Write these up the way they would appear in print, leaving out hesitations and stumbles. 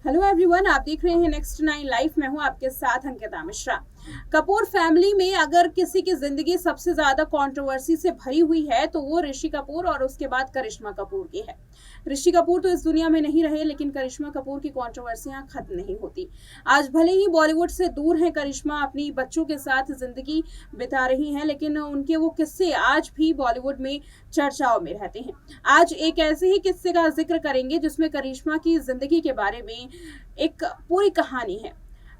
Hello everyone, आप देख रहे हैं नेक्स्ट 9 लाइफ। मैं हूं आपके साथ अंकिता मिश्रा। कपूर फैमिली में अगर किसी की जिंदगी सबसे ज्यादा कंट्रोवर्सी से भरी हुई है तो वो ऋषि कपूर और उसके बाद करिश्मा कपूर की है। ऋषि कपूर तो इस दुनिया में नहीं रहे, लेकिन करिश्मा कपूर की कंट्रोवर्सियां खत्म नहीं होती। आज भले ही बॉलीवुड से दूर हैं करिश्मा, अपनी बच्चों के साथ जिंदगी बिता रही हैं, लेकिन उनके वो किस्से आज भी बॉलीवुड में चर्चाओं में रहते हैं। आज एक ऐसे ही किस्से का जिक्र करेंगे जिसमें करिश्मा की जिंदगी के बारे में एक पूरी कहानी है।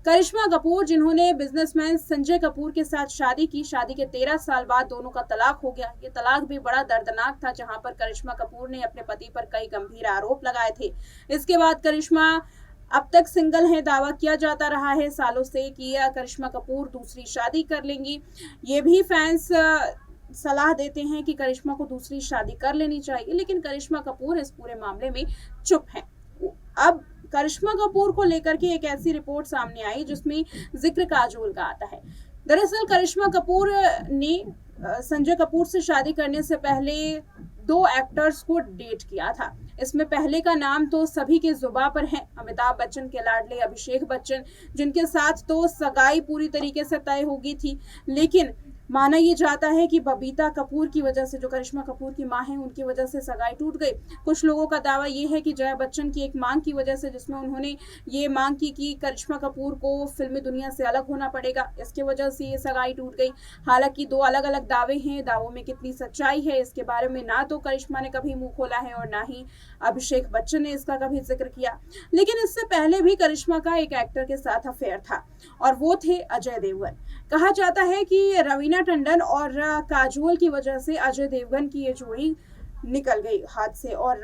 करिश्मा कपूर, जिन्होंने बिजनेसमैन संजय कपूर के साथ शादी की, शादी के 13 साल बाद दोनों का तलाक हो गया। ये तलाक भी बड़ा दर्दनाक था, जहां पर करिश्मा कपूर ने अपने पति पर कई गंभीर आरोप लगाए थे। इसके बाद करिश्मा अब तक सिंगल है। दावा किया जाता रहा है सालों से कि करिश्मा कपूर दूसरी शादी कर लेंगी। ये भी फैंस सलाह देते हैं कि करिश्मा को दूसरी शादी कर लेनी चाहिए, लेकिन करिश्मा कपूर इस पूरे मामले में चुप हैं। अब करिश्मा कपूर को लेकर के एक ऐसी रिपोर्ट सामने आई जिसमें जिक्र काजोल का आता है। दरअसल करिश्मा कपूर ने संजय कपूर से शादी करने से पहले 2 एक्टर्स को डेट किया था। इसमें पहले का नाम तो सभी के जुबां पर है, अमिताभ बच्चन के लाडले अभिषेक बच्चन, जिनके साथ तो सगाई पूरी तरीके से तय हो गई थी। लेकिन माना यह जाता है कि बबीता कपूर की वजह से, जो करिश्मा कपूर की मां है, उनकी वजह से सगाई टूट गई। कुछ लोगों का दावा यह है कि जया बच्चन की एक मांग की वजह से, जिसमें उन्होंने ये मांग की कि करिश्मा कपूर को फिल्मी दुनिया से अलग होना पड़ेगा, इसके वजह से ये सगाई टूट गई। हालांकि 2 अलग अलग दावे हैं। दावों में कितनी सच्चाई है इसके बारे में ना तो करिश्मा ने कभी मुंह खोला है और ना ही अभिषेक बच्चन ने इसका कभी जिक्र किया। लेकिन इससे पहले भी करिश्मा का एक एक्टर के साथ अफेयर था और वो थे अजय देवगन। कहा जाता है कि रवीना टंडन और काजोल की वजह से अजय देवगन की ये जोड़ी निकल गई हाथ से और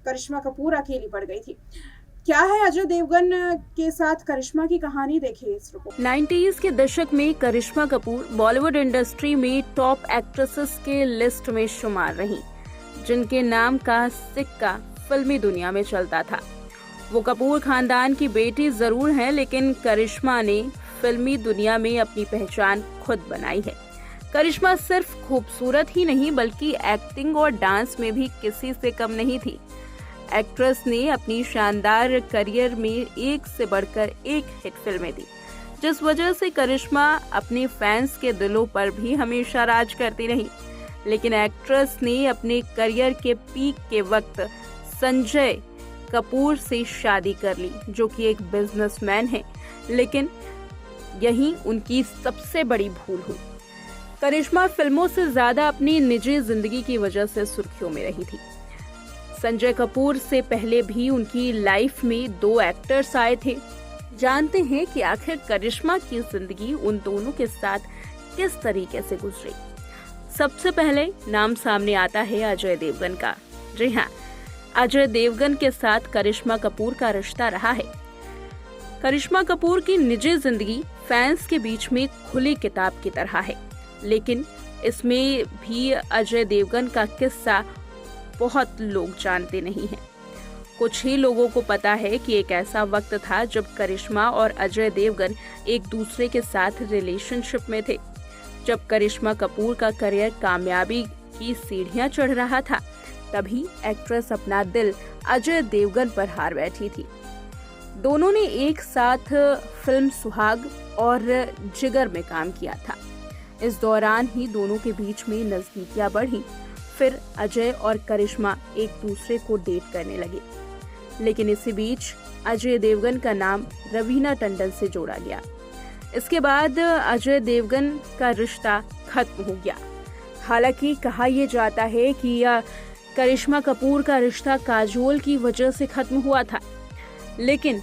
करिश्मा कपूर अकेली पड़ गई थी। क्या है अजय देवगन के साथ करिश्मा की कहानी, देखिए इस रिपोर्ट। 90s के दशक में करिश्मा कपूर बॉलीवुड इंडस्ट्री में टॉप एक्ट्रेसेस के लिस्ट में शुमार रहीं, जिनके नाम का सिक्का फिल्मी दुनिया में चलता था। वो कपूर खानदान की बेटी जरूर हैं, लेकिन करिश्मा ने फिल्मी दुनिया में अपनी पहचान खुद बनाई है। करिश्मा सिर्फ खूबसूरत ही नहीं बल्कि एक्टिंग और डांस में भी किसी से कम नहीं थी। एक्ट्रेस ने अपनी शानदार करियर में एक से बढ़कर एक हिट फिल्में दी, जिस वजह से करिश्मा अपने फैंस के दिलों पर भी हमेशा राज करती रही। लेकिन एक्ट्रेस ने अपने करियर के पीक के वक्त संजय कपूर से शादी कर ली, जो कि एक बिजनेसमैन है। लेकिन यही उनकी सबसे बड़ी भूल हुई। करिश्मा फिल्मों से ज्यादा अपनी निजी जिंदगी की वजह से सुर्खियों में रही थी। संजय कपूर से पहले भी उनकी लाइफ में 2 एक्टर्स आए थे। जानते हैं कि आखिर करिश्मा की जिंदगी उन दोनों के साथ किस तरीके से गुजरी। सबसे पहले नाम सामने आता है अजय देवगन का। जी हाँ, अजय देवगन के साथ करिश्मा कपूर का रिश्ता रहा है। करिश्मा कपूर की निजी जिंदगी फैंस के बीच में खुली किताब की तरह है, लेकिन इसमें भी अजय देवगन का किस्सा बहुत लोग जानते नहीं हैं। कुछ ही लोगों को पता है कि एक ऐसा वक्त था जब करिश्मा और अजय देवगन एक दूसरे के साथ रिलेशनशिप में थे। जब करिश्मा कपूर का करियर कामयाबी की सीढ़ियां चढ़ रहा था, तभी एक्ट्रेस अपना दिल अजय देवगन पर हार बैठी थी। दोनों ने एक साथ फिल्म सुहाग और जिगर में काम किया था। इस दौरान ही दोनों के बीच में नजदीकियां बढ़ी। फिर अजय और करिश्मा एक दूसरे को डेट करने लगे, लेकिन इसी बीच अजय देवगन का नाम रवीना टंडन से जोड़ा गया। इसके बाद अजय देवगन का रिश्ता खत्म हो गया। हालांकि कहा यह जाता है कि करिश्मा कपूर का रिश्ता काजोल की वजह से खत्म हुआ था, लेकिन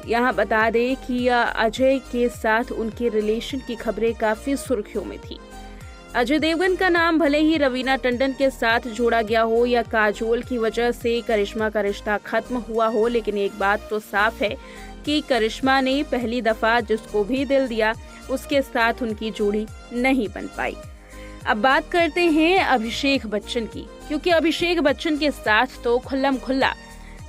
यहाँ बता दें कि अजय के साथ उनके रिलेशन की खबरें काफी सुर्खियों में थी। अजय देवगन का नाम भले ही रवीना टंडन के साथ जोड़ा गया हो या काजोल की वजह से करिश्मा का रिश्ता खत्म हुआ हो, लेकिन एक बात तो साफ है कि करिश्मा ने पहली दफा जिसको भी दिल दिया उसके साथ उनकी जोड़ी नहीं बन पाई। अब बात करते हैं अभिषेक बच्चन की, क्योंकि अभिषेक बच्चन के साथ तो खुल्लम खुल्ला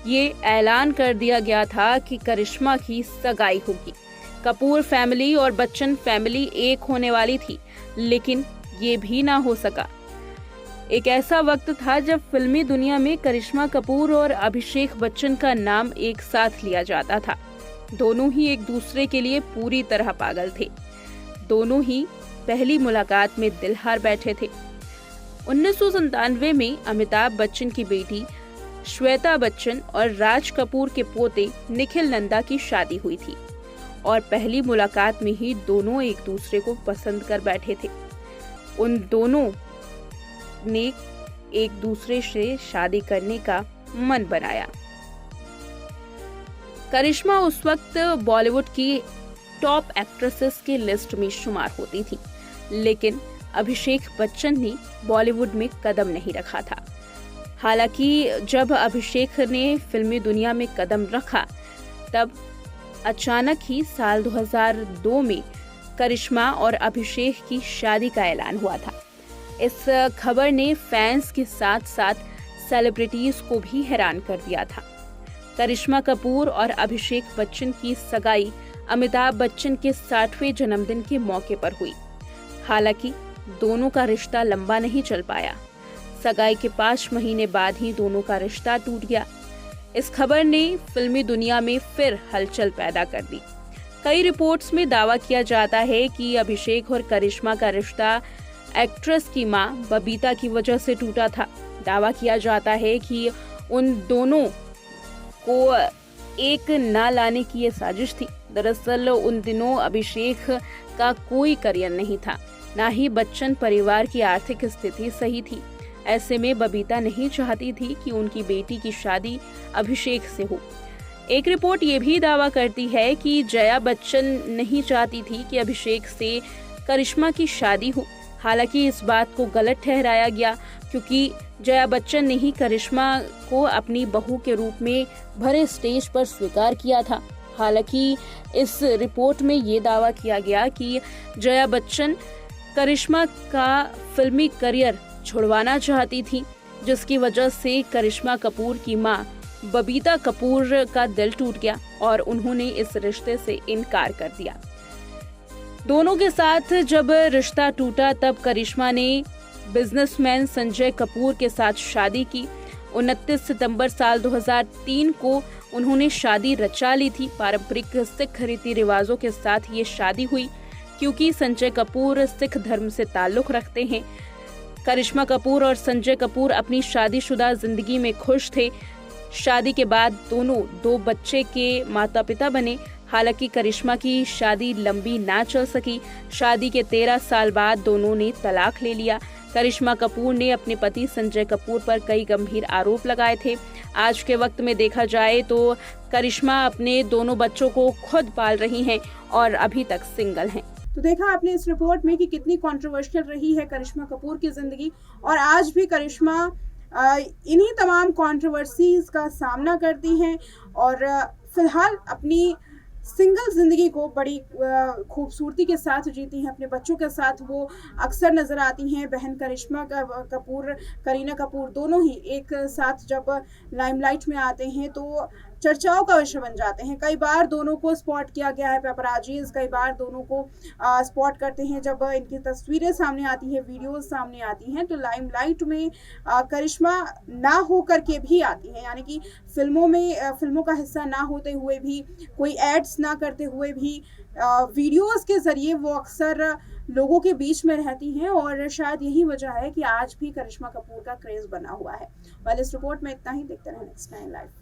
ये ऐलान कर दिया गया था कि करिश्मा की सगाई होगी। कपूर फैमिली और बच्चन फैमिली एक होने वाली थी, लेकिन ये भी ना हो सका। एक ऐसा वक्त था जब फिल्मी दुनिया में करिश्मा कपूर और अभिषेक बच्चन का नाम एक साथ लिया जाता था। दोनों ही एक दूसरे के लिए पूरी तरह पागल थे। दोनों ही पहली मुलाकात में दिल हार बैठे थे। 1997 में अमिताभ बच्चन की बेटी श्वेता बच्चन और राज कपूर के पोते निखिल नंदा की शादी हुई थी और पहली मुलाकात में ही दोनों एक दूसरे को पसंद कर बैठे थे। उन दोनों ने एक दूसरे से शादी करने का मन बनाया। करिश्मा उस वक्त बॉलीवुड की टॉप एक्ट्रेसेस की लिस्ट में शुमार होती थी, लेकिन अभिषेक बच्चन ने बॉलीवुड में कदम नहीं रखा था। हालांकि जब अभिषेक ने फिल्मी दुनिया में कदम रखा तब अचानक ही साल 2002 में करिश्मा और अभिषेक की शादी का ऐलान हुआ था। इस खबर ने फैंस के साथ साथ सेलिब्रिटीज को भी हैरान कर दिया था। करिश्मा कपूर और अभिषेक बच्चन की सगाई अमिताभ बच्चन के 60वें जन्मदिन के मौके पर हुई। हालांकि दोनों का रिश्ता लंबा नहीं चल पाया। सगाई के 5 महीने बाद ही दोनों का रिश्ता टूट गया। इस खबर ने फिल्मी दुनिया में फिर हलचल पैदा कर दी। कई रिपोर्ट्स में दावा किया जाता है कि अभिषेक और करिश्मा का रिश्ता एक्ट्रेस की मां बबीता की वजह से टूटा था। दावा किया जाता है कि उन दोनों को एक ना लाने की ये साजिश थी। दरअसल उन दिनों अभिषेक का कोई करियर नहीं था, ना ही बच्चन परिवार की आर्थिक स्थिति सही थी। ऐसे में बबीता नहीं चाहती थी कि उनकी बेटी की शादी अभिषेक से हो। एक रिपोर्ट ये भी दावा करती है कि जया बच्चन नहीं चाहती थी कि अभिषेक से करिश्मा की शादी हो। हालांकि इस बात को गलत ठहराया गया, क्योंकि जया बच्चन ने ही करिश्मा को अपनी बहू के रूप में भरे स्टेज पर स्वीकार किया था। हालांकि इस रिपोर्ट में ये दावा किया गया कि जया बच्चन करिश्मा का फिल्मी करियर छुड़वाना चाहती थी, जिसकी वजह से करिश्मा कपूर की मां बबीता कपूर का दिल टूट गया और उन्होंने इस रिश्ते से इनकार कर दिया। दोनों के साथ जब रिश्ता टूटा तब करिश्मा ने बिजनेसमैन संजय कपूर के साथ शादी की। 29 सितंबर साल 2003 को उन्होंने शादी रचा ली थी। पारंपरिक सिख रीति रिवाजों के साथ ये शादी हुई, क्योंकि संजय कपूर सिख धर्म से ताल्लुक रखते हैं। करिश्मा कपूर और संजय कपूर अपनी शादीशुदा जिंदगी में खुश थे। शादी के बाद दोनों 2 बच्चे के माता पिता बने। हालांकि करिश्मा की शादी लंबी ना चल सकी। शादी के 13 साल बाद दोनों ने तलाक ले लिया। करिश्मा कपूर ने अपने पति संजय कपूर पर कई गंभीर आरोप लगाए थे। आज के वक्त में देखा जाए तो करिश्मा अपने दोनों बच्चों को खुद पाल रही हैं और अभी तक सिंगल हैं। तो देखा आपने इस रिपोर्ट में कि कितनी कंट्रोवर्शियल रही है करिश्मा कपूर की जिंदगी, और आज भी करिश्मा इन्हीं तमाम कंट्रोवर्सीज का सामना करती हैं और फिलहाल अपनी सिंगल जिंदगी को बड़ी खूबसूरती के साथ जीती हैं। अपने बच्चों के साथ वो अक्सर नजर आती हैं। बहन करिश्मा कपूर, करीना कपूर दोनों ही एक साथ जब लाइमलाइट में आते हैं तो चर्चाओं का विषय बन जाते हैं। कई बार दोनों को स्पॉट किया गया है पेपराजीज, कई बार दोनों को स्पॉट करते हैं जब इनकी तस्वीरें सामने आती हैं, वीडियोस सामने आती हैं तो लाइमलाइट में करिश्मा ना होकर के भी आती हैं, यानी कि फिल्मों का हिस्सा ना होते हुए भी, कोई एड्स ना करते हुए भी वीडियोस के जरिए वो अक्सर लोगों के बीच में रहती हैं और शायद यही वजह है कि आज भी करिश्मा कपूर का क्रेज बना हुआ है। इस रिपोर्ट में इतना ही। देखते रहें नेक्स्ट 9 लाइव।